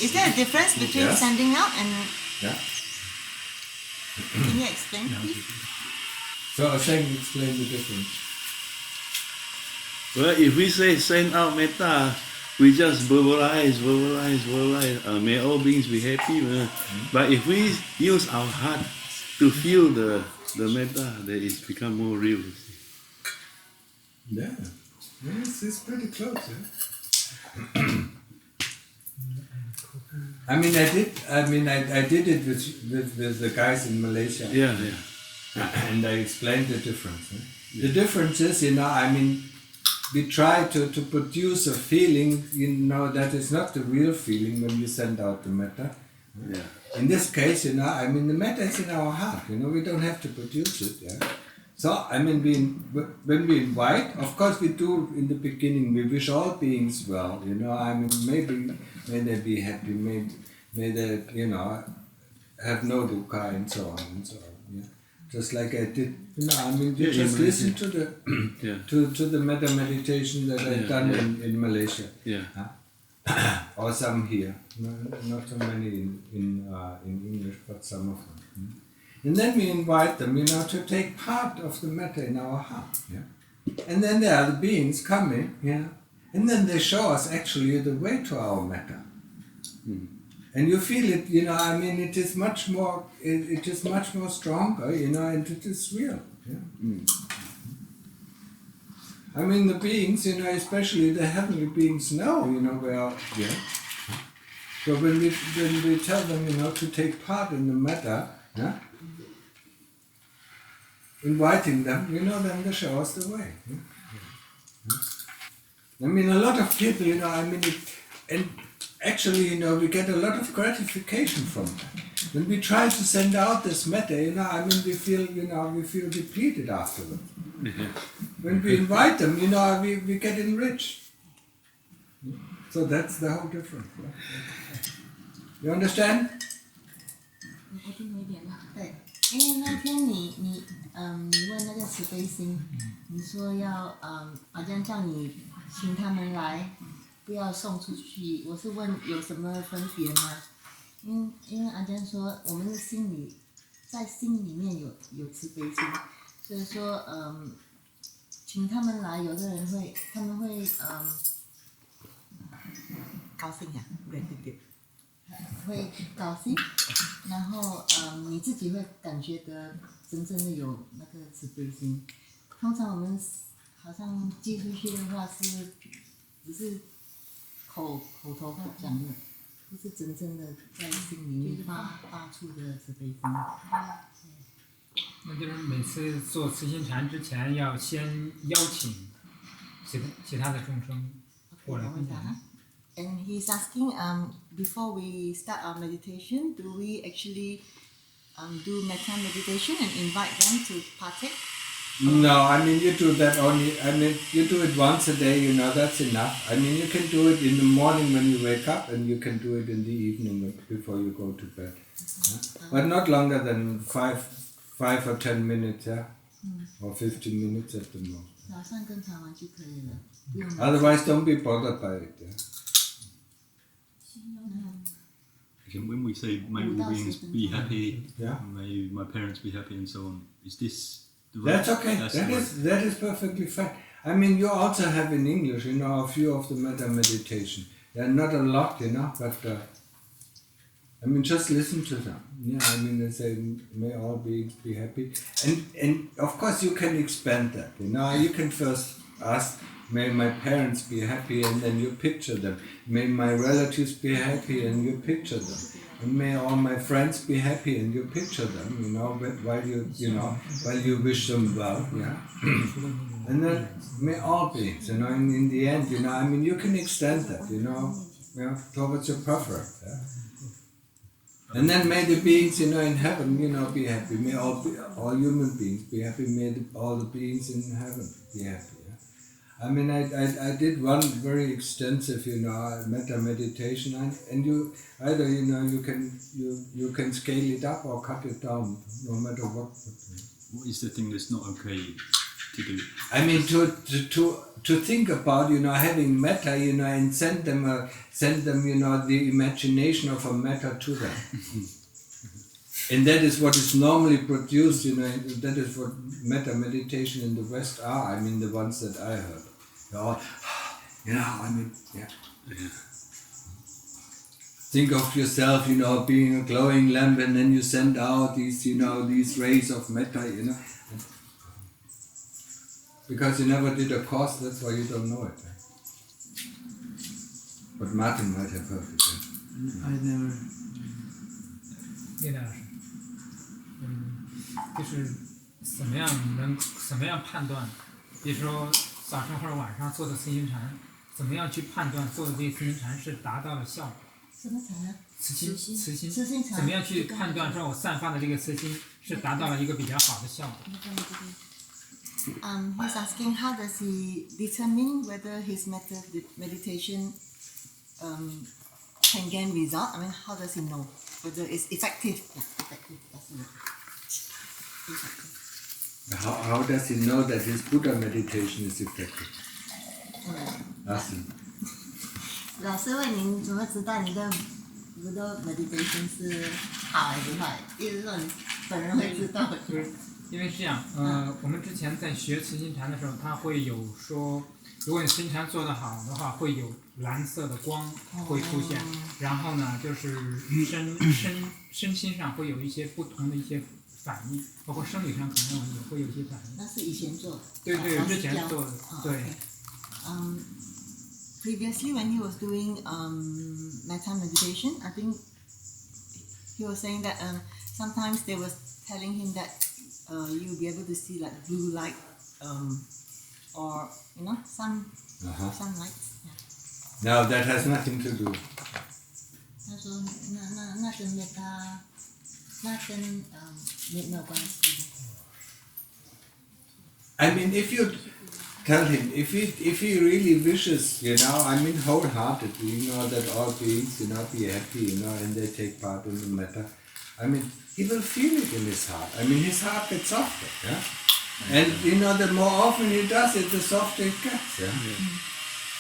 Is there a difference between sending out and... Yeah. Can you explain, please? So Ajahn, explain the difference. Well, if we say send out metta, we just verbalize. May all beings be happy. But if we use our heart to feel the metta, then it's become more real. Yeah. It's pretty close, yeah. I did it with the guys in Malaysia. Yeah. And I explained the difference. The difference is, we try to produce a feeling, that is not the real feeling when we send out the metta. Yeah. In this case, the metta is in our heart. We don't have to produce it. Yeah. So, when we invite, of course we do in the beginning, we wish all beings well, may they be happy, may they, have no dukkha and so on and so on. Yeah. Just like I did, you just listen to the to the metta meditation that I've done in Malaysia. Yeah. Or some here, not so many in English, but some of them. And then we invite them, to take part of the metta in our heart. Yeah? And then there are the beings coming, and then they show us actually the way to our metta. And you feel it, it is much more, it is much more stronger, and it is real. Yeah? The beings, especially the heavenly beings know, where. Yeah. So when we tell them, to take part in the metta, inviting them, then they show us the way. A lot of people, and actually, we get a lot of gratification from that. When we try to send out this metta, we feel depleted afterwards. When we invite them, we get enriched. So that's the whole difference. You understand? 我听懂一点了，对，因为那天你问那个慈悲心，你说要好像叫你请他们来，不要送出去。我是问有什么分别吗？因为阿江说我们的心里在心里面有慈悲心，所以说请他们来，有的人他们会高兴呀，对。会高兴，然后你自己会感觉得真正的有那个慈悲心。通常我们好像寄出去的话是只是口头话讲的，不是真正的在心里面发出的慈悲心。那就是每次做慈心禅之前，要先邀请其他的众生过来分享。And he's asking, before we start our meditation, do we actually do metta meditation and invite them to partake? No, you do that only, you do it once a day, that's enough. You can do it in the morning when you wake up, and you can do it in the evening before you go to bed. But not longer than 5 or 10 minutes, or 15 minutes at the most. 早上跟茶完就可以了，不用。 Otherwise, don't be bothered by it. When we say may all beings be happy, Yeah. may my parents be happy, and so on, is this the That's right? okay. That is perfectly fine. You also have in English, a few of the metta meditation. They're not a lot, but just listen to them. They say may all beings be happy, and of course you can expand that. You can first ask, may my parents be happy, and then you picture them. May my relatives be happy, and you picture them. And may all my friends be happy, and you picture them, while you wish them well, And then may all beings, in the end, you can extend that, towards your preference. Yeah? And then may the beings, in heaven, be happy. May all human beings be happy. May all the beings in heaven be happy. Yeah? I mean, I did one very extensive, metta meditation, and you either, you can scale it up or cut it down, no matter what. What is the thing that's not okay to do? I mean, to think about, having metta, and send them, the imagination of a metta to them. And that is what is normally produced, that is what metta meditation in the West are. I mean, the ones that I heard. They're all, think of yourself, being a glowing lamp, and then you send out these, these rays of metta, Because you never did a course, that's why you don't know it. But Martin might have heard it. I never. 叶大老师，就是怎么样判断，比如说早上或者晚上做的慈心禅，怎么样去判断做的这个慈心禅是达到了效果？什么禅呢？慈心，慈心禅。怎么样去判断说我散发的这个慈心是达到了一个比较好的效果？ He's asking how does he determine whether his meditation can gain result? I mean, how does he know whether it's effective? Effective. That's the word. How does he know that his Buddha meditation is effective? Ask him. 老师问您怎么知道你的 Buddha meditation 是好还是坏？意思说你本人会知道。因为是这样，我们之前在学慈心禅的时候，它会有说，如果你慈心禅做得好的话，会有蓝色的光会出现，然后呢，就是身心上会有一些不同的一些反应，包括生理上可能也会有一些反应。那是以前做的。对，之前做的，对。Previously, when he was doing metta meditation, I think he was saying that sometimes they were telling him that you'll be able to see like blue light, or some lights. Yeah. No, that has nothing to do. 他说那跟metta，那跟没有关系的。I mean, if you tell him, if he really wishes, wholeheartedly, that all beings, be happy, and they take part in the metta, I mean, he will feel it in his heart. I mean, his heart gets softer, yeah? And, the more often he does it, the softer it gets, yeah?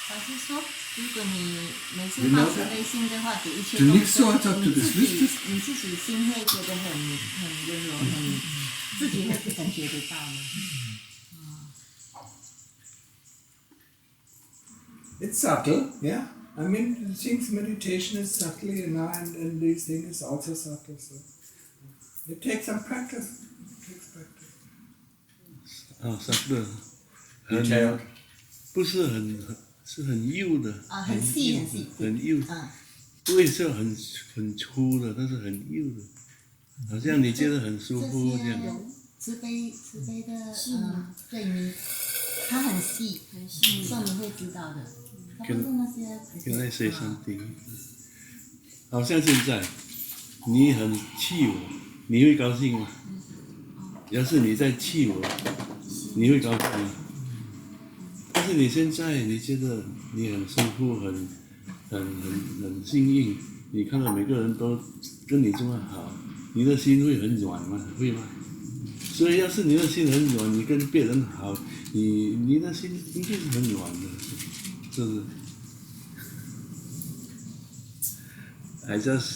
老师说，如果你每次发慈悲心的话，给一切众生，你自己心会觉得很温柔，自己会感觉得到吗？ It's subtle, yeah. I mean, things meditation is subtle, and these things is also subtle. So it takes some practice. subtle. Detailed. 不是很幼的。很细。很幼。不会是很粗的，但是很幼的，好像你觉得很舒服这样。慈悲的对你，它很细，所以你会知道的。 Can I say something？ 好像现在你很气我，你会高兴吗？要是你在气我，你会高兴吗？但是你现在你觉得你很舒服，很幸运，你看到每个人都跟你这么好，你的心会很软吗？会吗？所以要是你的心很软，你跟别人好，你的心应该是很软的。 是不是 I just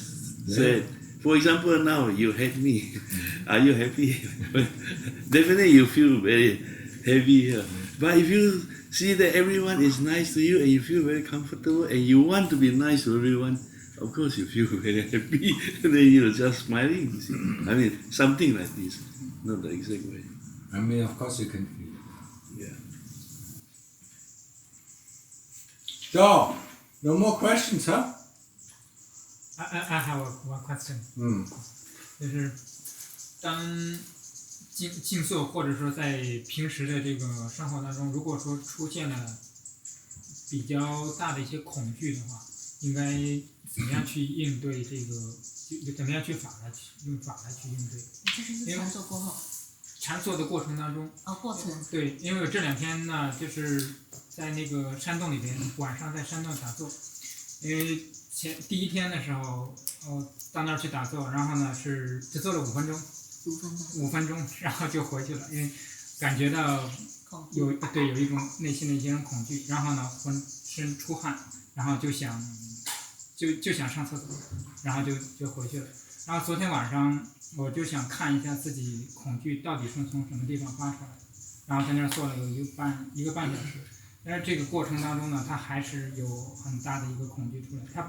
said, for example, now you hate me. Are you happy? Definitely you feel very heavy here. But if you see that everyone is nice to you and you feel very comfortable and you want to be nice to everyone, of course you feel very happy. And then you're just smiling. You see? I mean, something like this. Not the exact way. I mean, of course you can feel it. Yeah. So, no more questions, huh? I have one question. 就是当静坐或者说在平时的这个生活当中，如果说出现了比较大的一些恐惧的话，应该怎么样去应对这个，怎么样用法来去应对。这就是禅坐过后。禅坐的过程当中。过程。对，因为我这2天呢，就是在那个山洞里边，晚上在山洞打坐。因为第1天的时候，到那儿去打坐，然后呢只坐了5分钟。5分钟，然后就回去了，因为感觉到有一种内心的一些恐惧，然后呢浑身出汗，然后就想上厕所，然后就回去了。然后昨天晚上我就想看一下自己恐惧到底是从什么地方发出来的，然后在那儿坐了有一个半小时。但是这个过程当中呢，他还是有很大的一个恐惧出来，他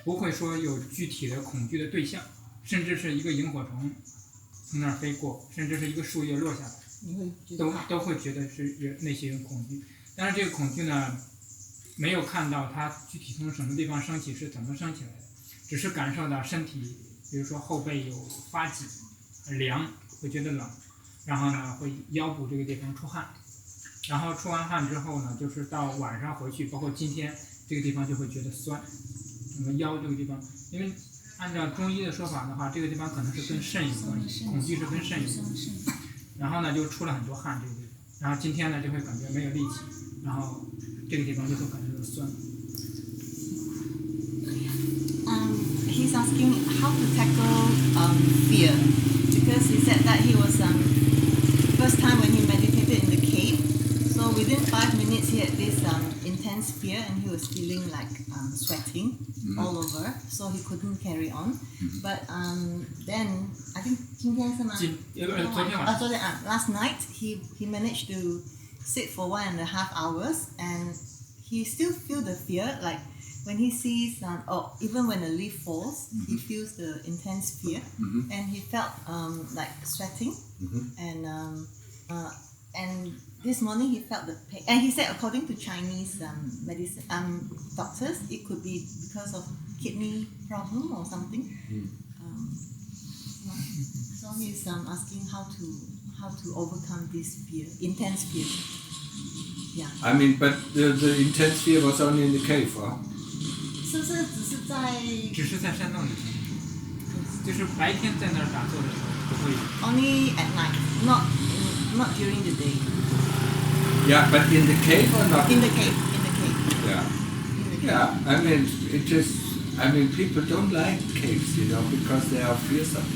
不会说有具体的恐惧的对象，甚至是一个萤火虫从那儿飞过，甚至是一个树叶落下来，都会觉得是有那些恐惧。但是这个恐惧呢，没有看到它具体从什么地方升起，是怎么升起来的，只是感受到身体，比如说后背有发紧、凉，会觉得冷，然后呢会腰部这个地方出汗，然后出完汗之后呢，就是到晚上回去，包括今天这个地方就会觉得酸，整个腰这个地方，因为按照中医的说法的话，这个地方可能是跟肾有关系，恐惧是跟肾有关系。然后呢，就出了很多汗这个地方，然后今天呢就会感觉没有力气，然后这个地方就会感觉到酸。He's asking how to tackle fear, because he said that he was first time when he meditated in the cave. So within 5 minutes he had this intense fear and he was feeling like sweating all over, so he couldn't carry on. But then I think 今天是吗？昨天晚上。Last night he managed to sit for 1.5 hours and he still feel the fear, like when he sees even when a leaf falls, he feels the intense fear, and he felt like sweating, and this morning he felt the pain, and he said according to Chinese medicine doctors, it could be because of kidney problem or something. So he's asking how to overcome this fear, intense fear. Yeah. I mean, but the intense fear was only in the cave, huh? 是不是只是在山洞里，就是白天在那儿打坐的时候不会。Only at night, not during the day. Yeah, but in the cave or not? In the cave. Yeah. Yeah, I mean, people don't like caves, because they are fearsome.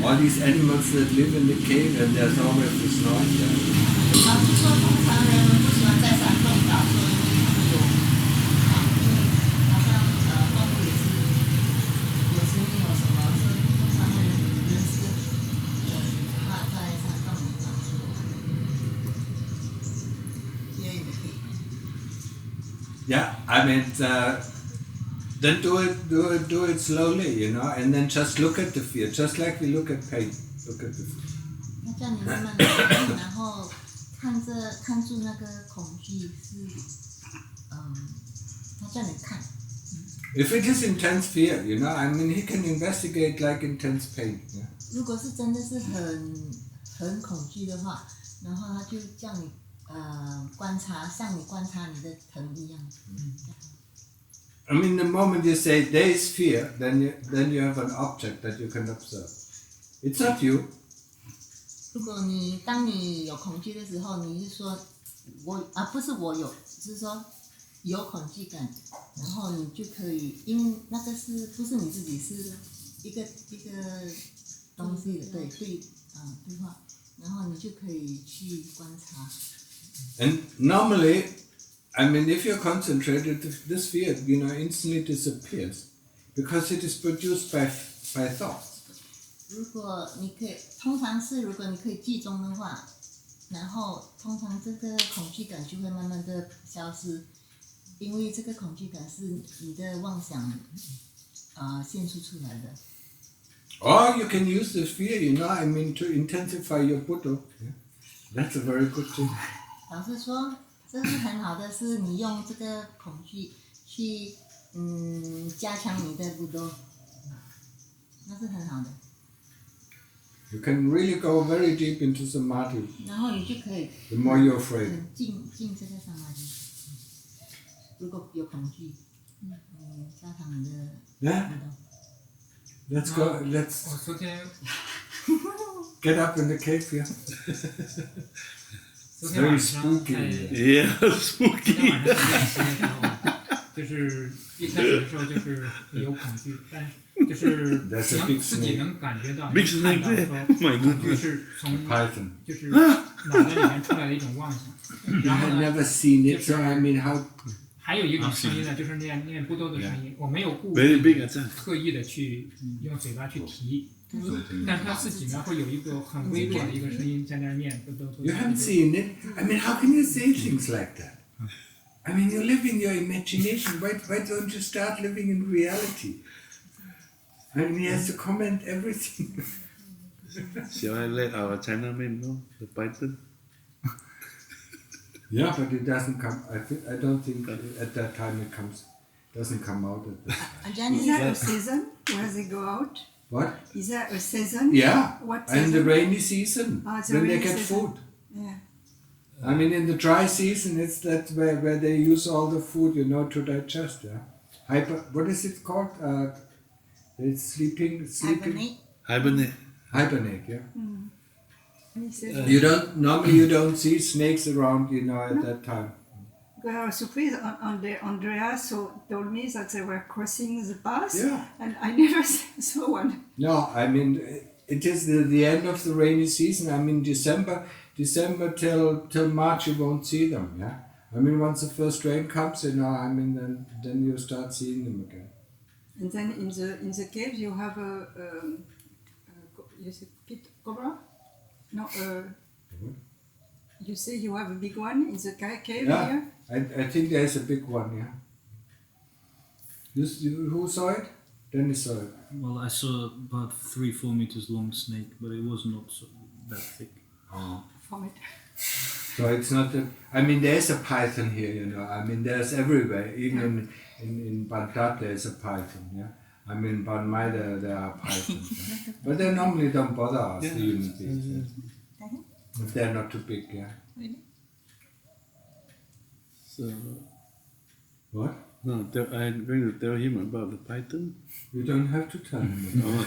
All these animals that live in the cave and there's always this noise there. 老师说，通常人们不喜欢在山洞打坐，因为好像动物也是有生命有什么，所以通常人是怕在山洞里打坐。Yeah, I mean, then do it slowly, and then just look at the fear, just like we look at pain. Look at the fear. 要叫你慢慢的，然后看住那个恐惧是，他叫你看。If it is intense fear, I mean, he can investigate like intense pain. Yeah? 如果是真的是很恐惧的话，然后他就叫你观察，像你观察你的疼一样。I mean, the moment you say there is fear, then you have an object that you can observe. It's not you. 如果当你有恐惧的时候，你是说不是我有，是说有恐惧感，然后你就可以，因为那个不是你自己，是一个东西的对话，然后你就可以去观察。And normally, I mean, if you're concentrated, this fear, instantly disappears because it is produced by thoughts. 如果你可以集中的话，然后通常这个恐惧感就会慢慢的消失，因为这个恐惧感是你的妄想显出来的。Or you can use the fear, I mean, to intensify your Buddha. Yeah? That's a very good thing. 老师说，这是很好的，是你用这个恐惧去加强你的Buddha，那是很好的。You can really go very deep into samadhi. 然后你就可以 The more you're afraid. 进这个samadhi。如果有恐惧。砂糖的 Yeah. Let's go. 我 Let's 昨天 get up in the cave here. 昨天晚上 spooky. 在 Yeah, 昨天 spooky. 晚上在练习的时候，就是一开始的时候就是有恐惧，但是就是自己能感觉到、 Big 看 snake 到 there. 说 My 恐惧 goodness. 是从 Python. 就是脑袋里面出来的一种妄想， 然 I 后 have 呢， never seen it, so I mean, how? 还有一种声音呢，就是念不兜的声音，我没有故 Very 意 big 啊，这样。刻意的去用嘴巴去提，但是他自己呢会有一个很微弱的一个声音在那儿念不兜。 You haven't seen it. I mean, how can you say things like that? I mean, you live in your imagination. Why don't you start living in reality? I mean, he has to comment everything. Shall I let our Chinaman know the python? Yeah, but it doesn't come. I don't think at that time it doesn't come out at that. Ajahn Is is there a season where they go out? What? Is there a season? Yeah. What And the season? rainy season, Ah, it's a when they rainy get season. food. Yeah. I mean, in the dry season, it's that where they use all the food, to digest. Yeah. What is it called? They're sleeping. hibernate. Hibernate. Yeah. And he said, You don't see snakes around, at that time. I was surprised Andreas told me that they were crossing the path, Yeah. and I never saw one. No, I mean, it is the end of the rainy season. I mean, December till March you won't see them. Yeah. I mean, once the first rain comes, then you start seeing them again. And then in the cave you have you say pit cobra? No, you say you have a big one in the cave Yeah. here? I think there's a big one. Yeah. Who saw it? Dennis saw it. Well, I saw about 3-4 meters long snake, but it was not that thick. From it. So it's not I mean, there's a python here, I mean, there's everywhere. Even in Bantat there's a python, yeah. I mean, in Ban Mai there are pythons. Yeah? But they normally don't bother us, the human beings. Yeah? If they're not too big, yeah. So, What? no, I'm going to tell him about the python. You don't have to tell him. Oh,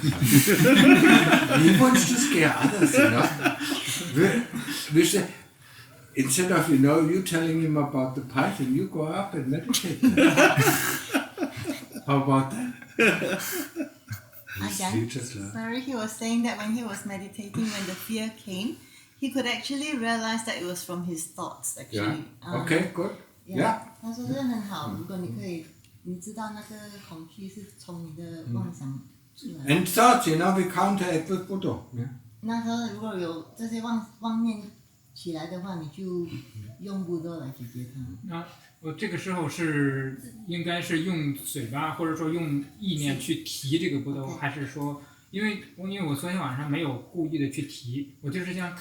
He wants to scare others, We say, instead of, you telling him about the python, you go up and meditate. How about that? Ajahn, sorry, he was saying that when he was meditating, when the fear came, he could actually realize that it was from his thoughts, Yeah. actually. Okay, good. Yeah. 他说这很好，如果你可以，你知道那个恐惧是从你的妄想出来的。 And thoughts, we counteract with Buddha. Yeah. 那他如果有这些妄念起来的话，你就用不多来解决它。那我这个时候是应该是用嘴巴或者说用意念去提这个不兜，还是说因为我昨天晚上没有故意的去提，我就是想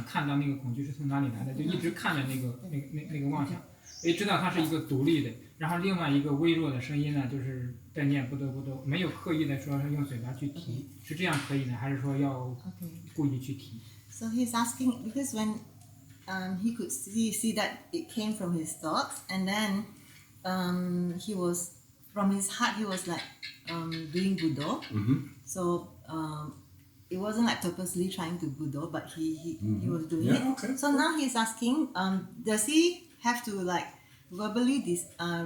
看到那个恐惧是从哪里来的，就一直看着那个妄想，也知道它是一个独立的，然后另外一个微弱的声音呢，就是在念不兜，没有刻意的说是用嘴巴去提，是这样可以呢，还是说要故意去提？ So he's asking because when he could see that it came from his thoughts, and then he was from his heart he was like doing Buddha. So it wasn't like purposely trying to Buddha, but he was doing it. Okay. So now he's asking, does he have to like verbally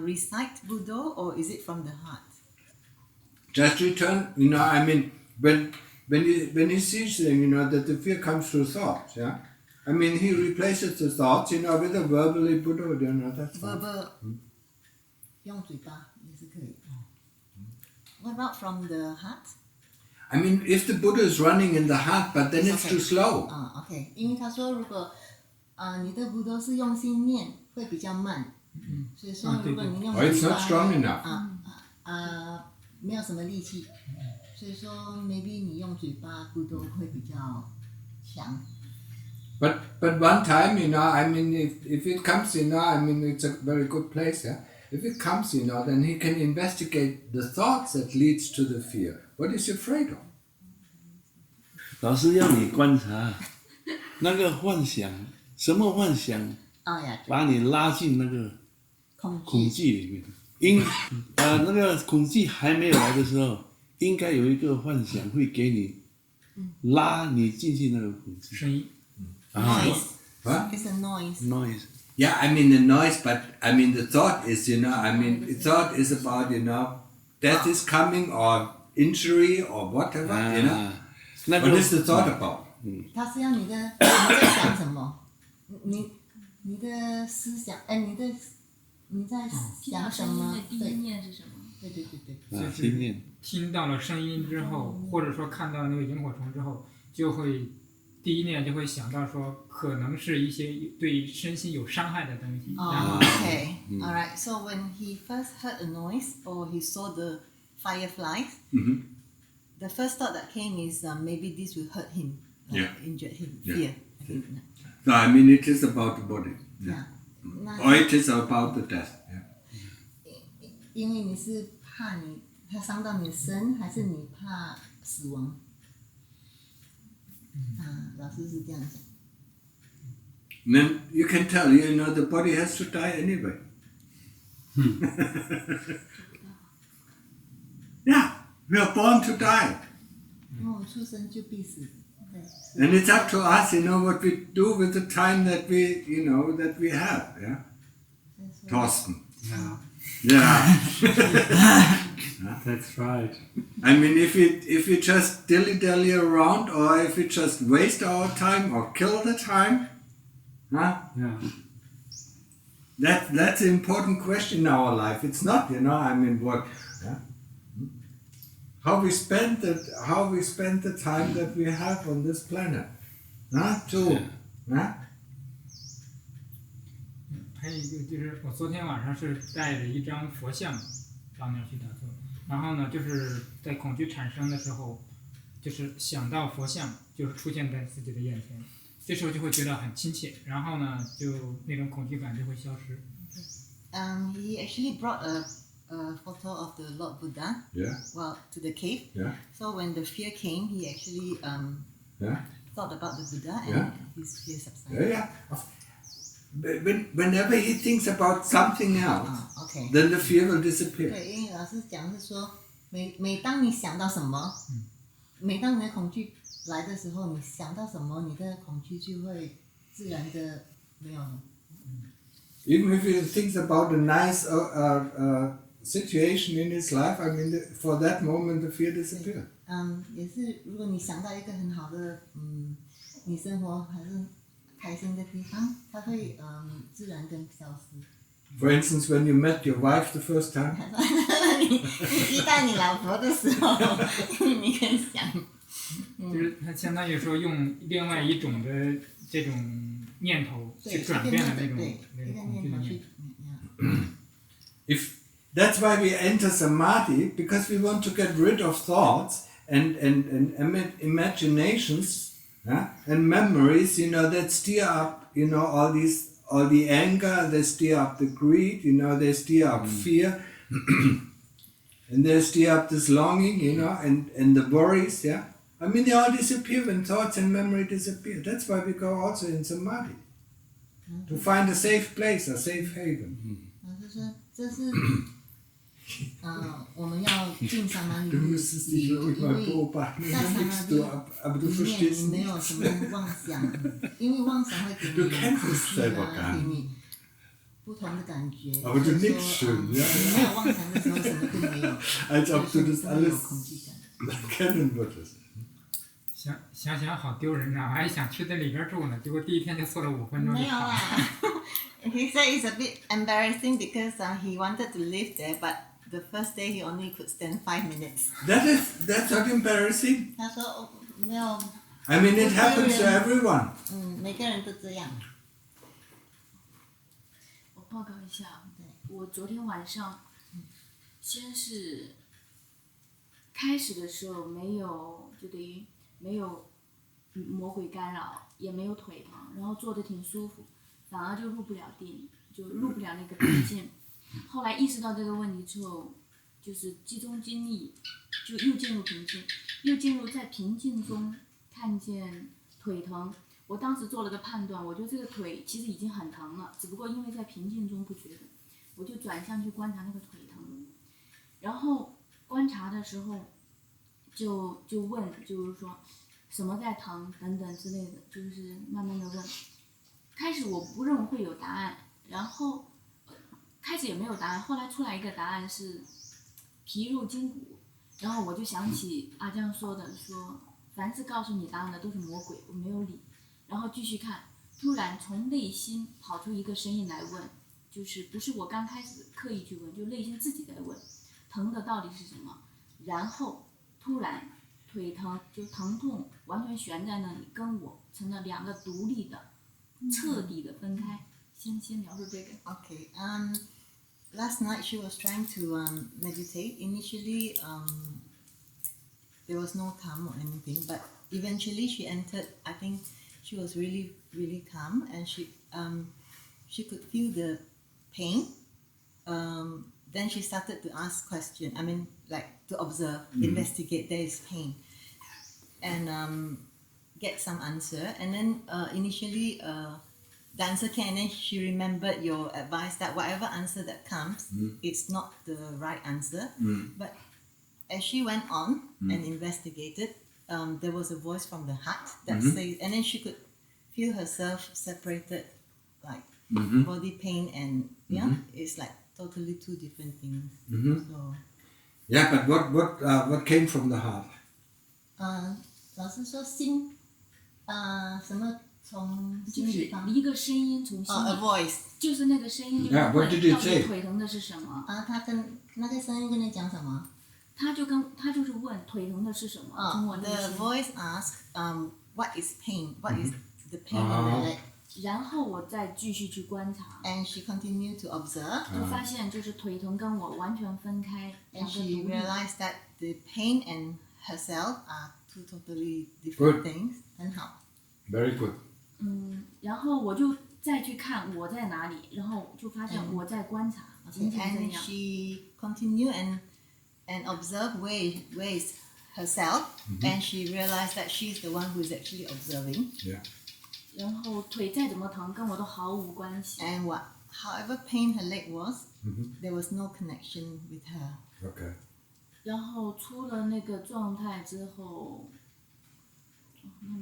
recite Buddha, or is it from the heart? Just return, I mean, when he sees them, that the fear comes through thoughts, yeah? I mean, he replaces the thoughts, with a verbally Buddha, that's fine. Verbal. 用嘴巴也是可以。What about from the heart? I mean, if the Buddha is running in the heart, but then it's too slow. OK， 因为他说如果你的不都是用心念，会比较慢。所以说如果你用 Or it's 嘴 not 巴 strong enough. 没有什么力气，所以说 maybe 你用嘴巴不都会比较强。 But one time, I mean, if it comes, I mean, it's a very good place, yeah? If it comes, then he can investigate the thoughts that leads to the fear. What is he afraid of? 老师要你观察那个幻想，什么幻想呀，把你拉进那个恐恐惧里面。那个恐惧还没有来的时候，应该有一个幻想会给你拉你进去那个恐惧。声音 noise. What? It's a noise. Noise. Yeah, I mean the noise, but I mean the thought is, I mean, the thought is about, death is coming or injury or whatever, 那 What 个 is the thought about? 它是要你在想什么？你的思想，你在想什么？第一念是什么？对。心念。听到了声音之后，或者说看到那个萤火虫之后，就会第一念就会想到说，可能是一些对身心有伤害的东西。Okay. All right. So when he first heard a noise or he saw the fireflies, the first thought that came is maybe this will hurt him, injure him, fear. So I mean it is about the body. Yeah. Or it is about the death. 因为你是怕它伤到你的身，还是你怕死亡？老师是这样讲。Then you can tell, the body has to die anyway. Yeah, we are born to die. 出生就必死。对。And it's up to us, what we do with the time that we have, yeah? Thorsten. Yeah. That's right. I mean, if we just dilly-dally around, or if we just waste our time or kill the time, Yeah. that's an important question in our life. It's not, I mean, what, how we spend the time that we have on this planet, to. 还有一个就是我昨天晚上是带着一张佛像到那儿去打坐，然后呢，就是在恐惧产生的时候，就是想到佛像，就是出现在自己的眼前，这时候就会觉得很亲切，然后呢，就那种恐惧感就会消失。He actually brought a photo of the Lord Buddha. Yeah. Well, to the cave. Yeah. So when the fear came, he actually thought about the Buddha and his fear subsided. Yeah. Whenever he thinks about something else, Okay. then the fear will disappear. 对，因为老师讲是说，每当你想到什么，每当你的恐惧来的时候，你想到什么，你的恐惧就会自然的没有了。Even if he thinks about a nice situation in his life, I mean, for that moment the fear disappears. 也是，如果你想到一个很好的，你生活还是开心的地方，它会自然的消失。For instance, when you met your wife the first time, 你遇到你老婆的时候，你很想。就是它相当于说用另外一种的这种念头去转变了那种恐惧的念头。if that's why we enter samadhi, because we want to get rid of thoughts and imaginations and memories, that stir up, all the anger, they stir up the greed, they stir up fear, and they stir up this longing, and the worries, I mean, they all disappear when thoughts and memory disappear. That's why we go also in samadhi, to find a safe place, a safe haven. 老师说，这是我们要进萨玛尼 Du 的 müsstest 理 dich 由， wirklich 因 mal 为 beobachten, 在 dann 萨 nickst 玛 du 尼 ab, aber du 里面 verstehst 你没 nicht. 有什么妄想，因为妄想会给 Du 你 kennst 恐 es 惧 selber 啊， gar 给 nicht. 你不同的感觉。 Aber du 所以 nickst 说 schön, ja. 你没有妄想的时候，什么都没有， Als ob du das 所以说不会有 alles 恐惧感。 kennen würdest. 想好丢人呐！我还想去那里边住呢，结果第一天就坐了5分钟就没有跑了。啦。He said it's a bit embarrassing because he wanted to live there, but the first day he only could stand 5 minutes. That's not embarrassing. 他说没有， I mean, it happens to everyone. 每个人都这样。我报告一下，我昨天晚上，先是开始的时候没有，就等于没有魔鬼干扰，也没有腿疼，然后坐得挺舒服，反而就入不了定，就入不了那个平静。后来意识到这个问题之后，就是集中精力，就又进入平静，又进入在平静中看见腿疼。我当时做了个判断，我觉得这个腿其实已经很疼了，只不过因为在平静中不觉得，我就转向去观察那个腿疼。然后观察的时候就问，就是说什么在疼等等之类的，就是慢慢的问。开始我不认为会有答案，然后开始也没有答案，后来出来一个答案是皮肉筋骨，然后我就想起阿江说的，说凡是告诉你答案的都是魔鬼，我没有理。然后继续看，突然从内心跑出一个声音来问，就是不是我刚开始刻意去问，就内心自己在问，疼的到底是什么？然后突然腿疼，就疼痛完全悬在那里，跟我成了两个独立的、彻底的分开。先描述这个。Okay. Last night she was trying to meditate. Initially, there was no calm or anything, but eventually she entered. I think she was really, really calm, and she could feel the pain. Then she started to ask questions. I mean, like to observe, investigate. There is pain, and get some answer. And then initially, the answer came, and then she remembered your advice that whatever answer that comes, it's not the right answer. But as she went on and investigated, there was a voice from the heart that says, and then she could feel herself separated, like body pain and it's like totally two different things. So, Yeah, but what came from the heart? 老师说心，什么从就是心里方？一个声音从心 a 里， voice. 就是那个声音 Yeah, 问 what did it 到底 say? 腿疼的是什么？他跟那个声音跟你讲什么？他就是问腿疼的是什么？从我内 The 心。 voice asked, what is pain? What is the pain in the leg? 然后我再继续去观察， And she continued to observe, 就发现就是腿疼跟我完全分开， and 两个独 she 立。 realized that the pain and herself are two totally Good. different things. 很好。 Very good. 然后我就再去看我在哪里，然后就发现我在观察，仅仅这 And 样。 she continued and observed where is herself, and she realized that she's the one who is actually observing. Yeah. 然后腿再怎么疼，跟我都毫无关系。 And however pain her leg was, there was no connection with her. Okay. 然后出了那个状态之后，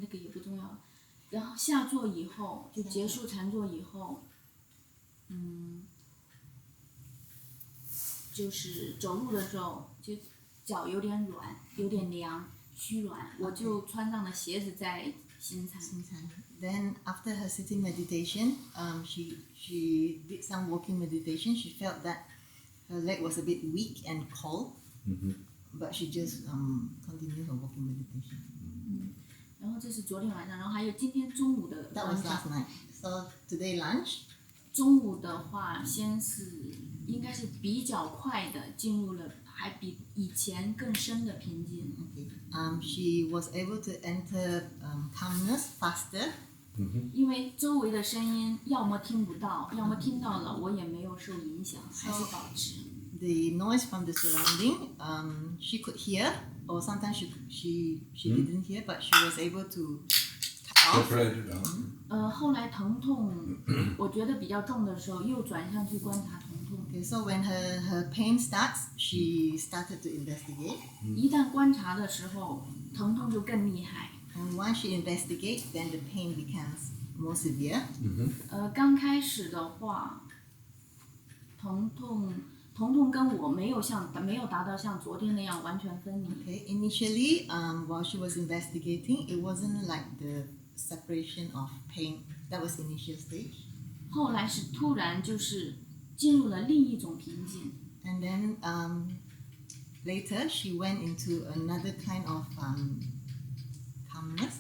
那个也不重要。然后下坐以后，就结束禅坐以后，就是走路的时候，就脚有点软，有点凉，虚软，我就穿上了鞋子在行禅。 Then after her sitting meditation, she did some walking meditation. She felt that her leg was a bit weak and cold, but she just continued her walking meditation. 然后这是昨天晚上，然后还有今天中午的 That 晚 was 上 last。night. So today lunch, 中午的话，先是应该是比较快的进入了，还比以前更深的平静。 she was able to enter calmness faster. 因为周围的声音要么听不到，要么听到了，我也没有受影响，还是保持。 The noise from the surrounding, she could hear, or sometimes she didn't hear, but she was able to cut off. Separated out. 后来疼痛，我觉得比较重的时候，又转向去观察疼痛。 Okay, so when her pain starts, she started to investigate. 一旦观察的时候，疼痛就更厉害。 And once she investigates, then the pain becomes more severe. 刚开始的话，疼痛跟我没有达到像昨天那样完全分离。 Okay, initially, while she was investigating, it wasn't like the separation of pain. That was initial stage. 后来是突然就是进入了另一种平静。 And then later, she went into another kind of calmness.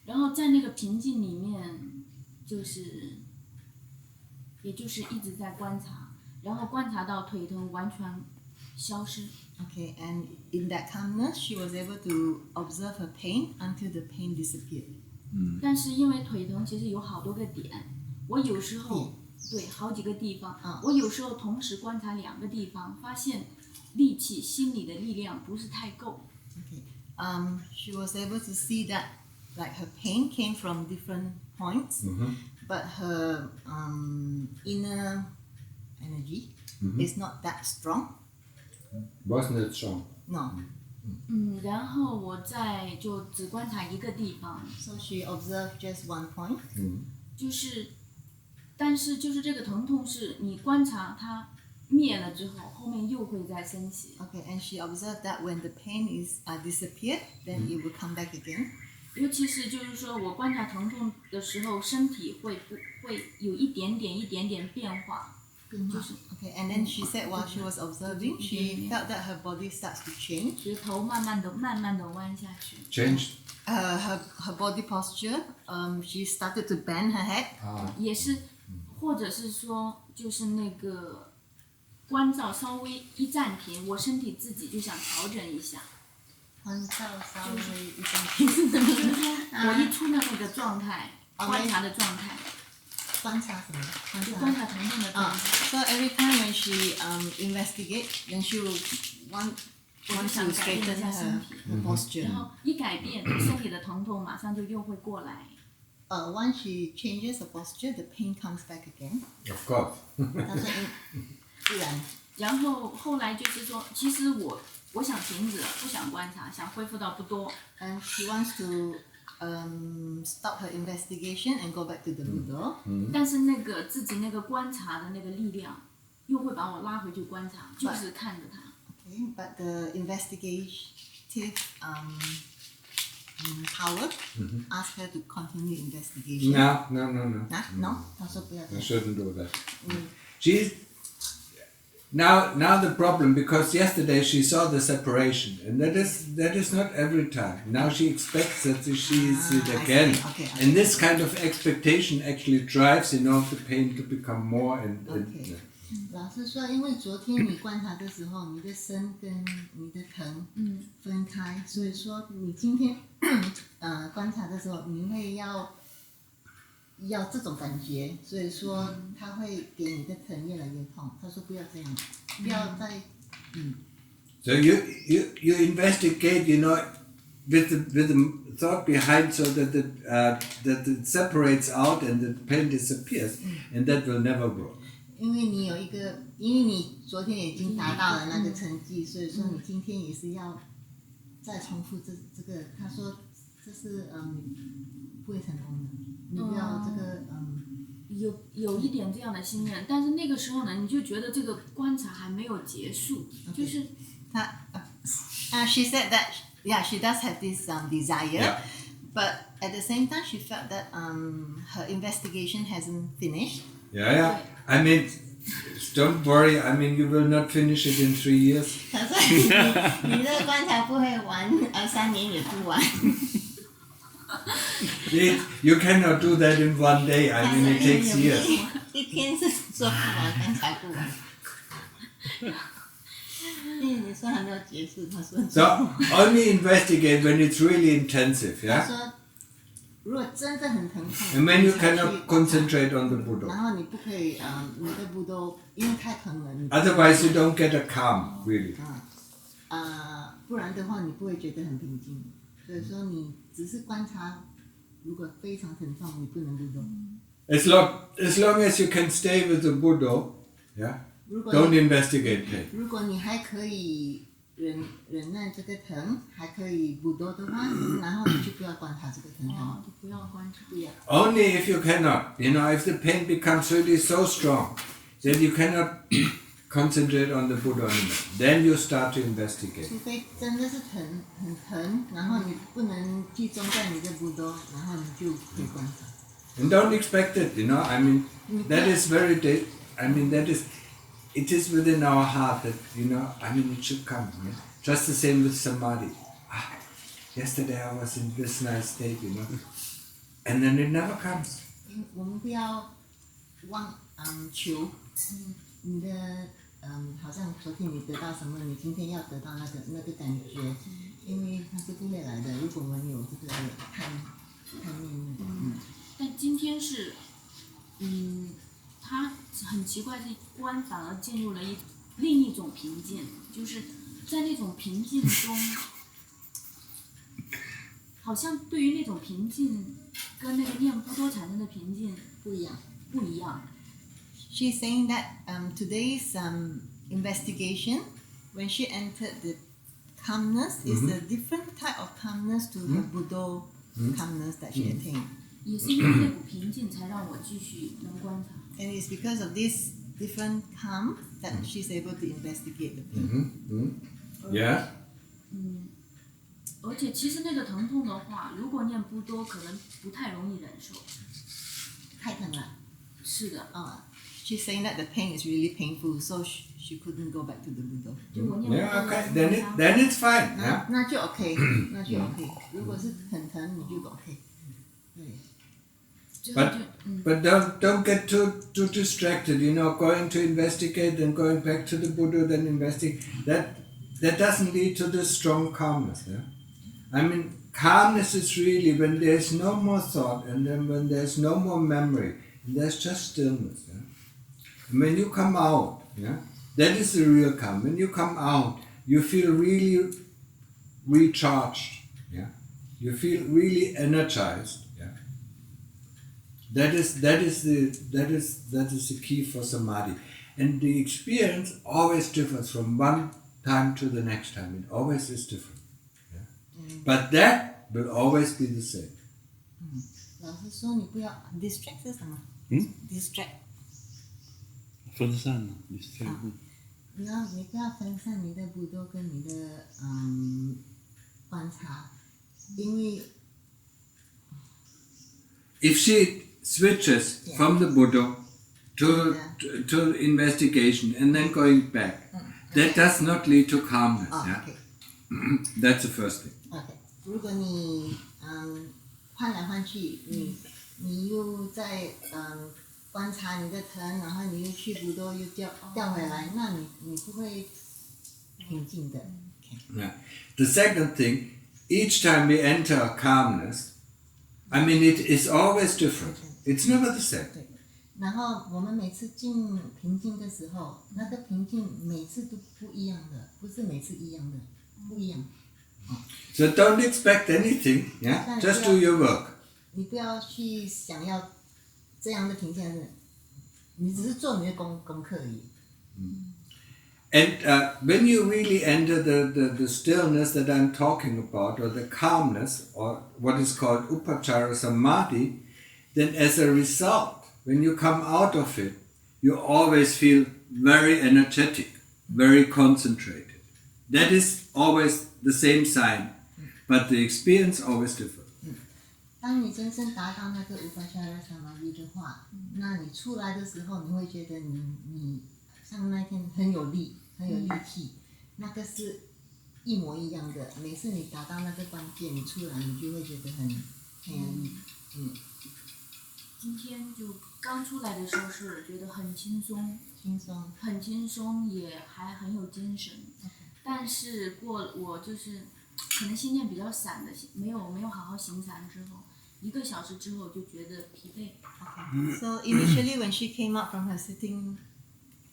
然后在那个平静里面，也就是一直在观察，然后观察到腿疼完全消失。 Okay, and in that calmness, she was able to observe her pain until the pain disappeared. 但是因为腿疼其实有好多个点，我有时候对好几个地方，我有时候同时观察两个地方，发现力气心理的力量不是太够。 Okay, she was able to see that like her pain came from different points, but her inner energy is not that strong. Wasn't it strong? No. 然后我再就只观察一个地方， So she observed just one point. 就是但是就是这个疼痛是你观察它灭了之后，后面又会再升起。 Okay, and she observed that when the pain is disappeared, then it will come back again. 尤其是就是说我观察疼痛的时候，身体会有一点点变化，就是 Okay, and then she said while she was observing, she felt that her body starts to change. 就是头慢慢的弯下去。 Changed? Her body posture, she started to bend her head. 也是，或者是说就是那个关照稍微一暂停，我身体自己就想调整一下。关照稍微一点是什么？我一出了那个状态，观察的状态，观察什么？就观察疼痛的状态。 So every time when she investigate, then she will want 我就 to 想改变 straighten 一下身 her 体， posture. 然后一改变，身体的疼痛马上就又会过来。 Once she changes her posture, the pain comes back again. Of course. 她说自然。然后后来就是说，其实我想停止了，不想观察，想恢复到不多。 And she wants to stop her investigation and go back to the Buddha. 但是那个自己那个观察的那个力量，又会把我拉回去观察，就是看着它。 Okay, but the investigative power asked her to continue investigation. No. No, 她说不要这 I 样。 shouldn't do that. She's now the problem, because yesterday she saw the separation, and that is not every time. Now she expects that she sees it I again, see. Okay. and this kind of expectation actually drives the pain to become more and. Okay. 老师说，因为昨天你观察的时候，你的身跟你的疼分开，所以说你今天观察的时候，你会要这种感觉，所以说他会给你的疼越来越痛。他说不要这样，不要再So you investigate, with the thought behind, so that that it separates out and the pain disappears, and that will never work. 因为你昨天已经达到了那个成绩，所以说你今天也是要再重复这个。他说这是不会成功的，你不要这个有一点这样的心念，但是那个时候呢，你就觉得这个观察还没有结束，就是she said that she does have this desire, Yeah. but at the same time she felt that her investigation hasn't finished. Yeah. I mean, don't worry. I mean, you will not finish it in 3 years. 他说你这个观察不会完，3年也不完。You cannot do that in one day. I mean, it takes years. 一天是做不完，观察不完。因为你说还没有结束，他说。So only investigate when it's really intensive, 他 yeah. 说，如果真的很疼痛， And when you 你才去 cannot concentrate on the 然 Buddha, 后你不可以你的步都因为太疼了，你 otherwise you don't get a calm really. 不然的话你不会觉得很平静。所以说你只是观察，如果非常疼痛，你不能步动。As long as you can stay with the Buddha, yeah. 如果 Don't 你 investigate pain. 如果你还可以忍耐这个疼，还可以步动的话，然后你就不要观察这个疼痛。就不要观察。不要。Only if you cannot, if the pain becomes really so strong that you cannot concentrate on the Buddha anymore, then you start to investigate. 除非真的是很疼，然后你不能集中在你的步动，然后你就可以观察。And don't expect it, I mean, that is it is within our heart that, I mean, it should come. Yeah? Just the same with samadhi. Yesterday I was in this nice state, and then it never comes. 我们不要求，你的好像昨天你得到什么，你今天要得到那个感觉，因为它是不会来的。如果我们有这个贪念，但今天是，他很奇怪，是观反而进入了另一种平静，就是在那种平静中，好像对于那种平静跟那个念不多产生的平静不一样。 She's saying that today's investigation when she entered the calmness, is a different type of calmness to the Buddha calmness that she attained. 也是因为那股平静，才让我继续能观察。 And it's because of this different calm that she's able to investigate the pain. Yeah. 而且其实那个疼痛的话，如果念不多，可能不太容易忍受。太疼了。是的。She's saying that the pain is really painful, so she couldn't go back to the Buddha. 就我念不 Yeah, 多 okay. Then it's fine. Yeah. 那就 OK，那就 OK。如果是很疼，你就 OK。对。 But don't get too distracted. You know, going to investigate, then going back to the Buddha, then investigate. That doesn't lead to the strong calmness. Yeah? I mean, calmness is really when there's no more thought, and then when there's no more memory, and there's just stillness. Yeah? And when you come out, yeah, that is the real calm. When you come out, you feel really recharged. Yeah, you feel really energized. That is the key for samadhi, and the experience always differs from one time to the next time. It always is different, but that will always be the same. 老师说你不要 distract 是什么？distract 分散了 distract 你不要分散你的步骤跟你的观察，因为 If she switches from the Buddha to investigation and then going back, that does not lead to calmness. Yeah? Okay. That's the first thing. OK， 如果你换来换去，你又在观察你的疼，然后你又去不多又掉回来，那你不会平静的。Yeah. The second thing, each time we enter calmness, I mean, it is always different. It's never the same. 对。然后我们每次进平静的时候，那个平静每次都不一样的，不是每次一样的，不一样。So don't expect anything. Yeah, just do your work. 你不要去想要这样的平静的，你只是做你的功课而已。And when you really enter the stillness that I'm talking about, or the calmness, or what is called upachara samadhi, then as a result, when you come out of it, you always feel very energetic, very concentrated. That is always the same sign, but the experience always differs. 当你真正达到那个upachara samadhi的话，那你出来的时候，你会觉得你像那天很有力气，那个是一模一样的。每次你达到那个关键，你出来你就会觉得很有力。今天就刚出来的时候是觉得很轻松，很轻松，也还很有精神。但是我就是可能心念比较散的，没有好好行禅之后，1个小时之后就觉得疲惫。So initially, when she came out from her sitting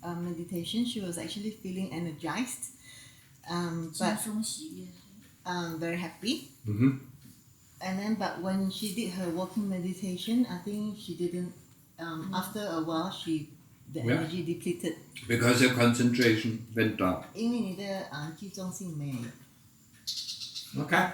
meditation, she was actually feeling energized, 轻松喜悦。very happy. Mm-hmm. And then, but when she did her walking meditation, I think she didn't. After a while, the energy depleted. Because your concentration went down. 因为你的集中性没有了。 Okay.